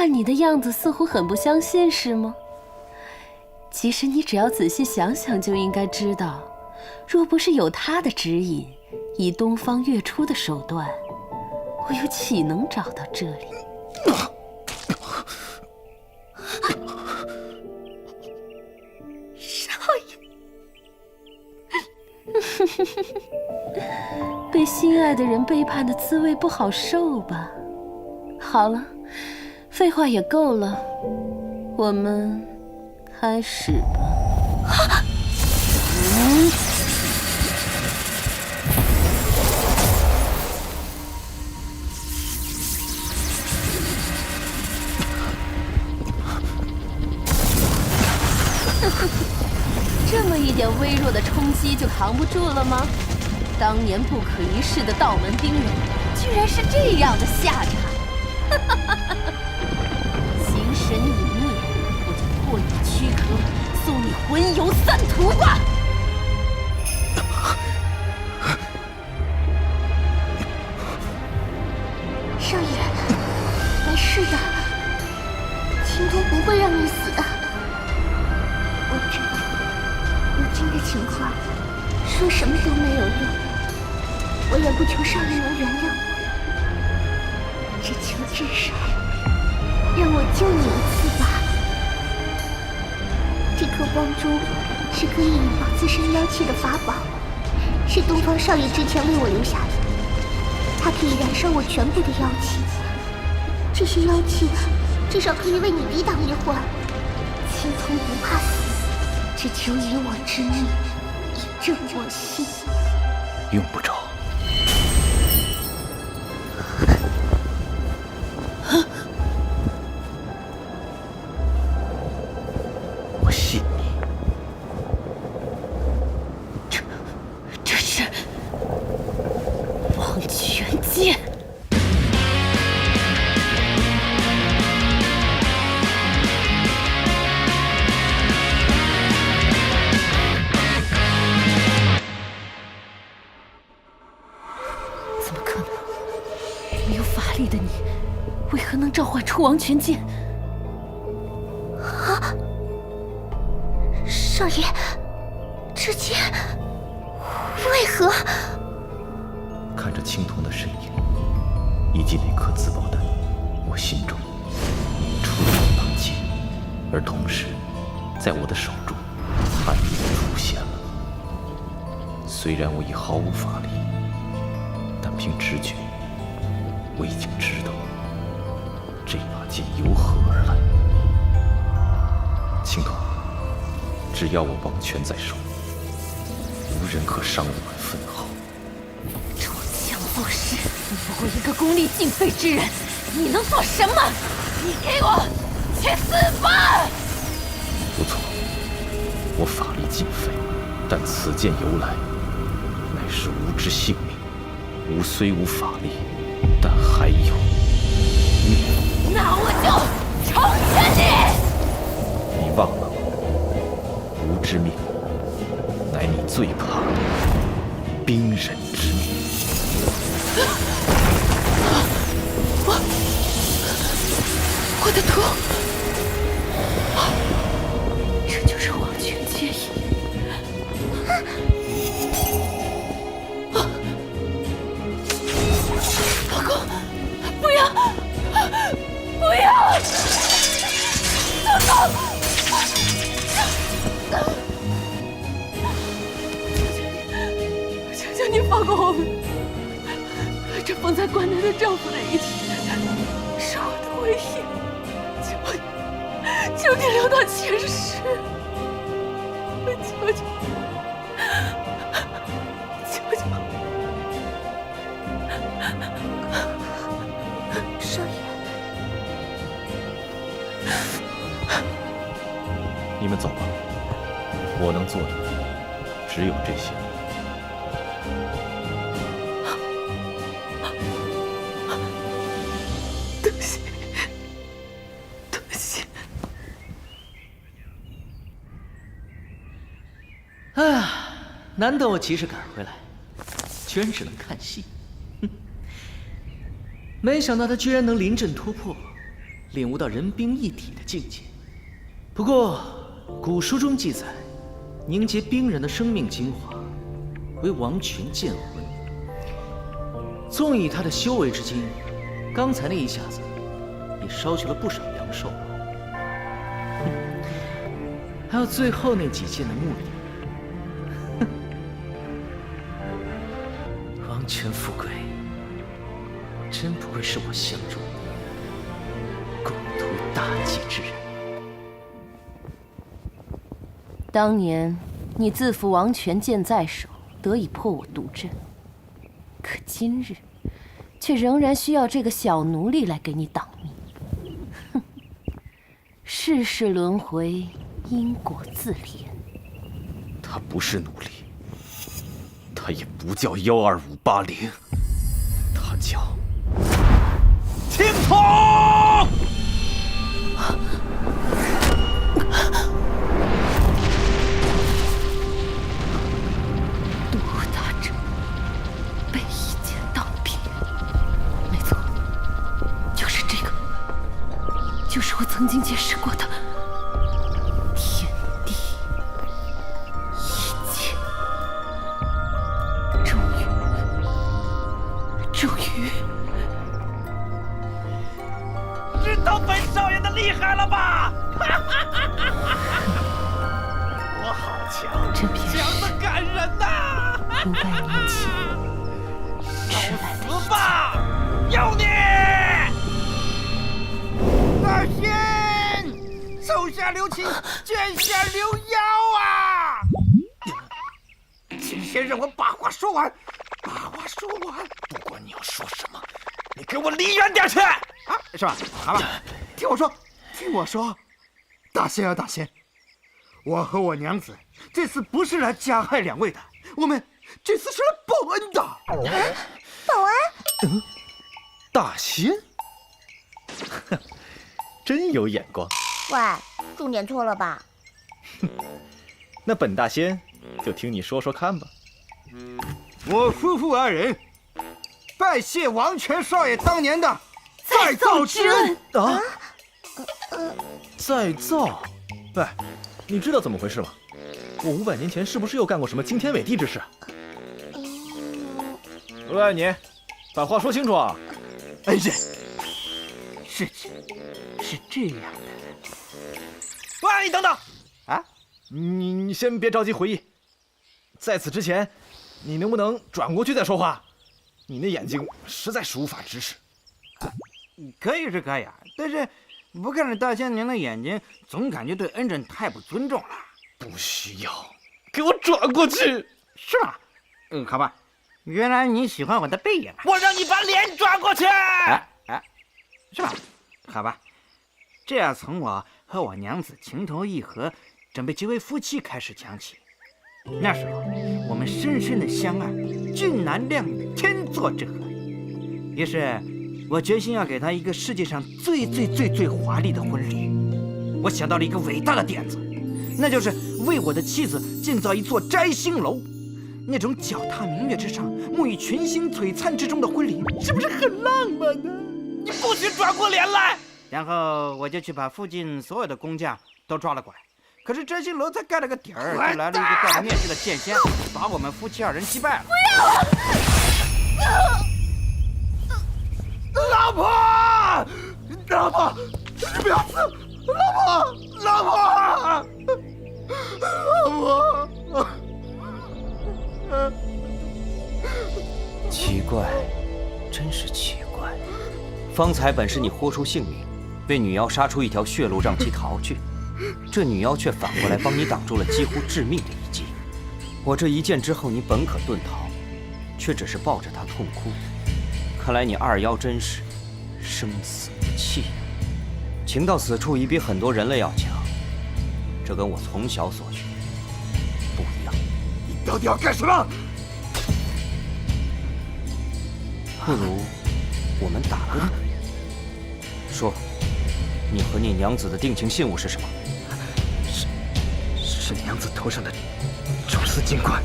看你的样子似乎很不相信，是吗？其实你只要仔细想想就应该知道，若不是有他的指引，以东方月初的手段，我又岂能找到这里？少爷，被心爱的人背叛的滋味不好受吧？好了，废话也够了，我们开始吧。这么一点微弱的冲击就扛不住了吗？当年不可一世的道门丁人，居然是这样的下场！形神已灭，我就破你躯壳，送你魂游三途吧！少爷，没事的，青铜不会让你死的。我知道，如今的情况，说什么都没有用。我也不求少爷能原谅我，只求至少让我救你一次吧。这颗光珠是可以引爆自身妖气的法宝，是东方少爷之前为我留下的。它可以燃烧我全部的妖气，这些妖气至少可以为你抵挡一会儿。青铜不怕死，只求以我之命，以正我心。用不着。我信你。这是忘泉剑。怎么可能？没有法力的你，为何能召唤出王权剑？啊！少爷，这剑为何？看着青铜的身影，以及那颗自爆弹，我心中触动那剑，而同时，在我的手中，它已经出现了。虽然我已毫无法力，但凭直觉，我已经知道这把剑由何而来。青铜，只要我王权在手，无人可伤我们分毫。装腔作势！你不过一个功力尽废之人，你能做什么？你给我去死吧！不错，我法力尽废，但此剑由来，乃是吾之性命。吾虽无法力，但还有命。那我就成全你！你忘了，吾之命，乃你最怕的冰人之命。我的图，这就是王权剑意。老公，不要，不要！老公，求求你放过我们，和这封在关内的丈夫在一起，是我的唯一。求你留到前世，求求，求求！少爷，你们走吧，我能做的只有这些。多谢，多谢。哎呀，难得我及时赶回来，居然只能看戏。哼，没想到他居然能临阵突破，领悟到人兵一体的境界。不过，古书中记载，凝结冰人的生命精华为王权剑魂。纵以他的修为之精，刚才那一下子也烧去了不少阳寿。还有最后那几剑的目的，王权富贵，真不愧是我相中共图大计之人。当年你自负王权剑在手，得以破我毒阵，可今日却仍然需要这个小奴隶来给你挡命。哼，世事轮回，因果自怜。他不是奴隶，他也不叫12580，他叫青铜。毒打者被一剑当扁，没错，就是这个，就是我曾经解释过的天地一剑。终于，知道本少爷的厉害了吧？我好强，这便是强的感人呐500年前迟来的死吧，要你！大仙，手下留情，剑下留妖啊！请先让我把话说完，把话说完。不管你要说什么，你给我离远点去！啊，是吧？好吧，听我说，听我说，大仙啊，大仙，我和我娘子这次不是来加害两位的，我们这次是来报恩的。保安，大仙，真有眼光。喂，重点错了吧？那本大仙就听你说说看吧。我夫妇二人拜谢王权少爷当年的再造之恩。啊？再造？喂，你知道怎么回事吗？我500年前是不是又干过什么惊天伟地之事？喂，你，把话说清楚啊！恩人，事情是这样的。喂，你等等啊！你先别着急回忆，在此之前，你能不能转过去再说话？你那眼睛实在是无法直视。可以是可以啊，但是不看着大仙您的眼睛，总感觉对恩人太不尊重了。不需要，给我转过去，是吧？好吧。原来你喜欢我的背影啊！我让你把脸转过去。是吧？好吧，这要从我和我娘子情投意合，准备结为夫妻开始讲起。那时候我们深深的相爱，俊男靓女，天作之合。于是，我决心要给她一个世界上最华丽的婚礼。我想到了一个伟大的点子，那就是为我的妻子建造一座摘星楼。那种脚踏明月之上，沐浴群星璀璨之中的婚礼，是不是很浪漫呢？你不许转过脸来！然后我就去把附近所有的工匠都抓了过来。可是摘星楼才盖了个底儿，就来了一个带着面具的剑仙，把我们夫妻二人击败了。不要！老婆，老婆，你不要死！老婆，老婆，老婆。奇怪，真是奇怪。方才本是你豁出性命，为女妖杀出一条血路让其逃去，这女妖却反过来帮你挡住了几乎致命的一击。我这一剑之后，你本可遁逃，却只是抱着她痛哭。看来你二妖真是生死不弃，情到此处已比很多人类要强，这跟我从小所学不一样。你到底要干什么？不如我们打个赌。说，你和你娘子的定情信物是什么？是娘子头上的蛛丝金冠。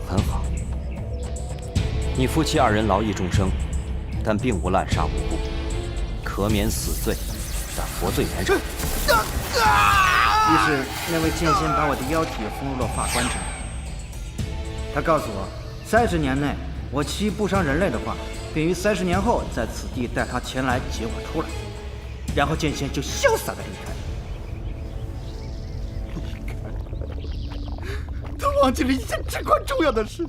很好，你夫妻二人劳役众生，但并无滥杀无辜。可免死罪，但活罪严重。于是那位剑仙把我的妖体封入了法官之内。他告诉我，30年内我其不伤人类的话，便于30年后在此地带他前来解我出来。然后剑仙就潇洒的离开。他忘记了一件至关重要的事，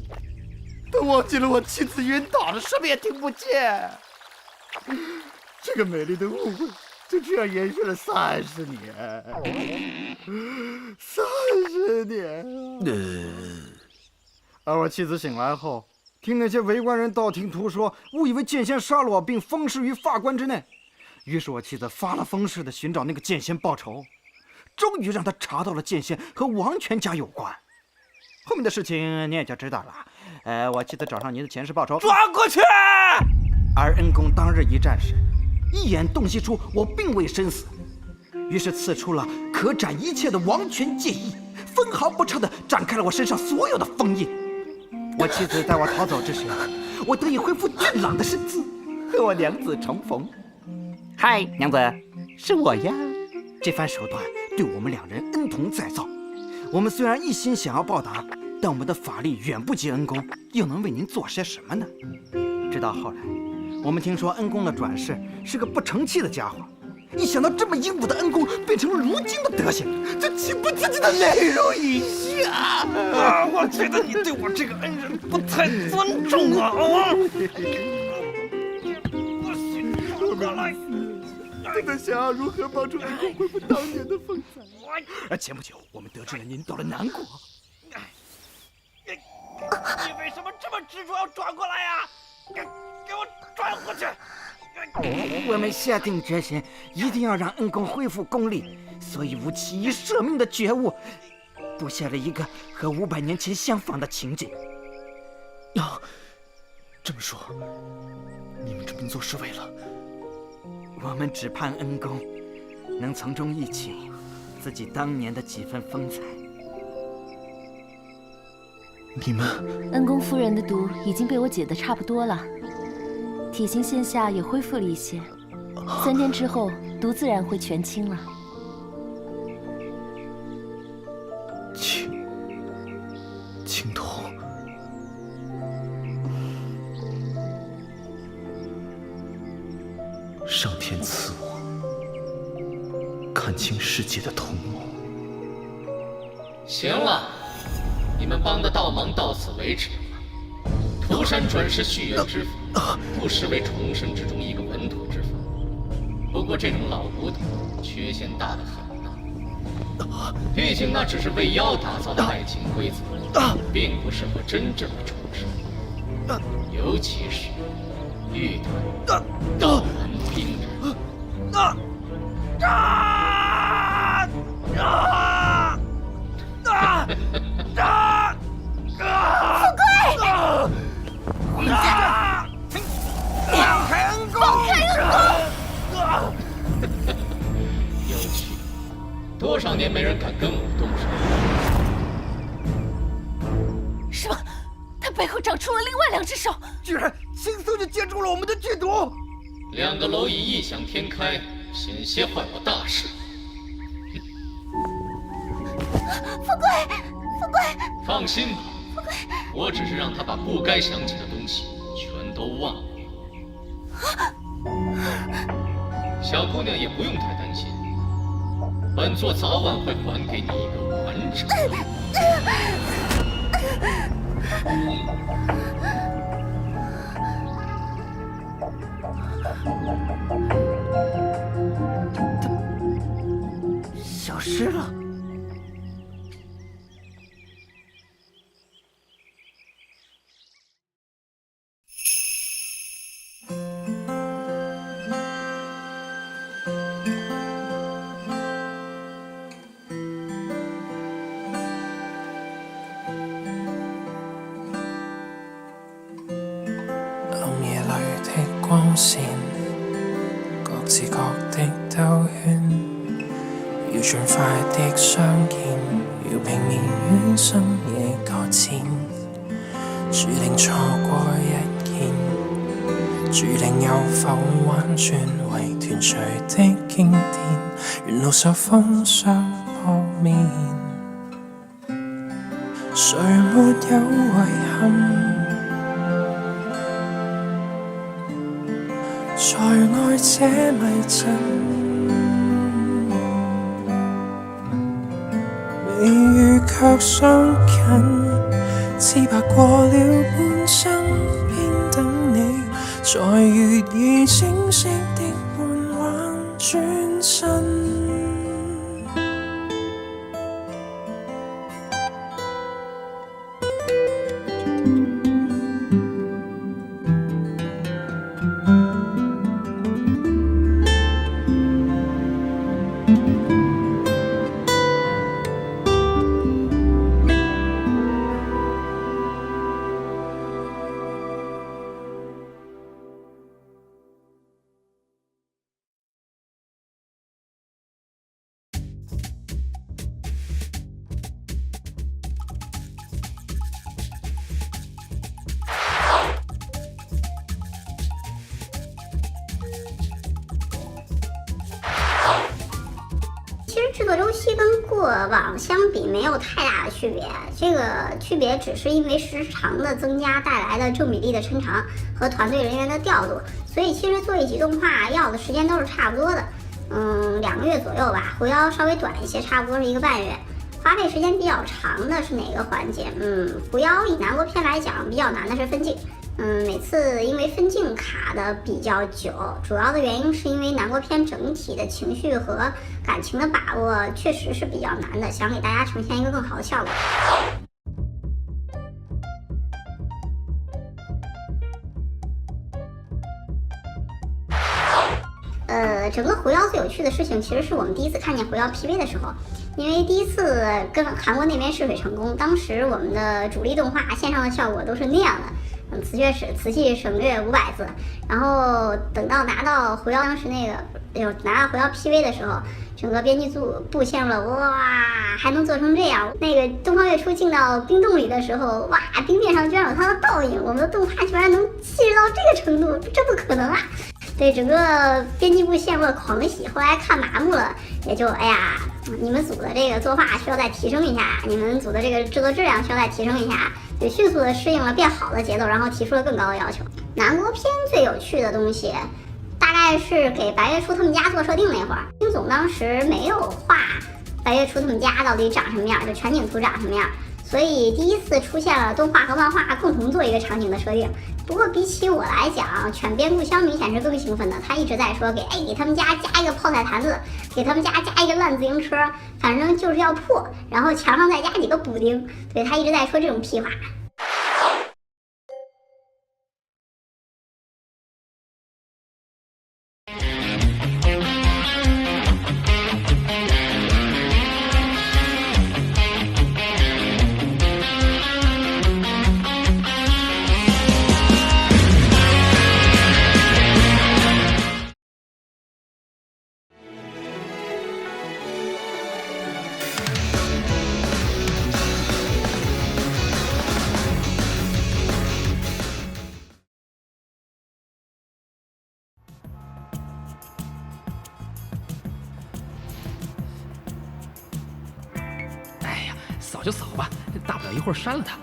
他忘记了我妻子晕倒了，什么也听不见。这个美丽的误会就这样延续了30年，30年。而我妻子醒来后，听那些围观人道听途说，误以为剑仙杀了我，并封尸于法官之内。于是我妻子发了疯似的寻找那个剑仙报仇，终于让他查到了剑仙和王权家有关。后面的事情你也就知道了。我妻子找上您的前世报仇，抓过去！而恩公当日一战时，一眼洞悉出我并未身死，于是赐出了可斩一切的王权剑意，分毫不差地展开了我身上所有的封印。我妻子在我逃走之时，我得以恢复俊朗的身姿，和我娘子重逢。嗨，娘子，是我呀。这番手段对我们两人恩同再造。我们虽然一心想要报答，但我们的法力远不及恩公，又能为您做些什么呢？直到后来，我们听说恩公的转世是个不成器的家伙，一想到这么英武的恩公变成了如今的德行，就情不自禁的泪如雨下。我觉得你对我这个恩人不太尊重啊！我过来。正在想要如何帮助恩公恢复当年的风采。前不久，我们得知了您到了南国。你为什么这么执着要转过来呀？给我转过去！我们下定决心，一定要让恩公恢复功力，所以吴起以舍命的觉悟，布下了一个和500年前相仿的情景。这么说，你们这么做是为了？我们只盼恩公能从中忆起自己当年的几分风采。你们，恩公夫人的毒已经被我解得差不多了，体型现下也恢复了一些，3天之后毒自然会全清了。青铜，上天赐我看清世界的瞳目。行了，你们帮的倒忙到此为止了。涂山转世续缘之法，不失为重生之中一个稳妥之法。不过这种老骨头缺陷大得很呐，毕竟那只是为妖打造的爱情规则，并不适合真正的重生，尤其是遇到道门兵人。富贵！放开恩公！放开恩公！有趣，多少年没人敢跟我动手。什么？他背后长出了另外2只手，居然轻松就接住了我们的剧毒2个蝼蚁异想天开，险些坏我大事。富贵，富贵，放心吧，我只是让他把不该想起的东西全都忘了。小姑娘也不用太担心，本座早晚会还给你一个完整的。消失了。光線，各自各的兜圈，要盡快的相見，要拼命於深夜擱淺，注定錯過一見，注定有否玩轉為團聚的經典，沿路受風霜撲面，誰沒有遺憾？在愛這迷陣，未遇卻相近，似白過了半生，邊等你在月已清晰的半彎轉身。制作周期跟过往相比没有太大的区别，这个区别只是因为时长的增加带来的正比例的抻长和团队人员的调度，所以其实做一集动画要的时间都是差不多的，2个月左右吧。狐妖稍微短一些，差不多是1个半月。花费时间比较长的是哪个环节？狐妖以南国篇来讲，比较难的是分镜。每次因为分镜卡的比较久，主要的原因是因为南国篇整体的情绪和感情的把握确实是比较难的，想给大家呈现一个更好的效果。整个狐妖最有趣的事情，其实是我们第一次看见狐妖 PV 的时候，因为第一次跟韩国那边试水成功，当时我们的主力动画线上的效果都是那样的。词细省略500字，然后等到拿到狐妖当时拿到狐妖 PV 的时候，整个编辑部陷入了哇，还能做成这样！那个东方月初进到冰洞里的时候，哇，冰面上居然有它的倒影，我们的动画居然能细致到这个程度，这不可能啊！对，整个编辑部陷入了狂喜，后来看麻木了，也就哎呀，你们组的这个作画需要再提升一下，你们组的这个制作质量需要再提升一下，就迅速的适应了变好的节奏，然后提出了更高的要求。南国篇最有趣的东西，大概是给白月初他们家做设定那会儿，丁总当时没有画白月初他们家到底长什么样，就全景图长什么样，所以第一次出现了动画和漫画共同做一个场景的设定。不过比起我来讲，犬边故乡明显是更兴奋的，他一直在说给他们家加一个泡菜坛子，给他们家加一个烂自行车，反正就是要破，然后墙上再加几个补丁，对，他一直在说这种屁话。扫就扫吧，大不了一会儿删了它。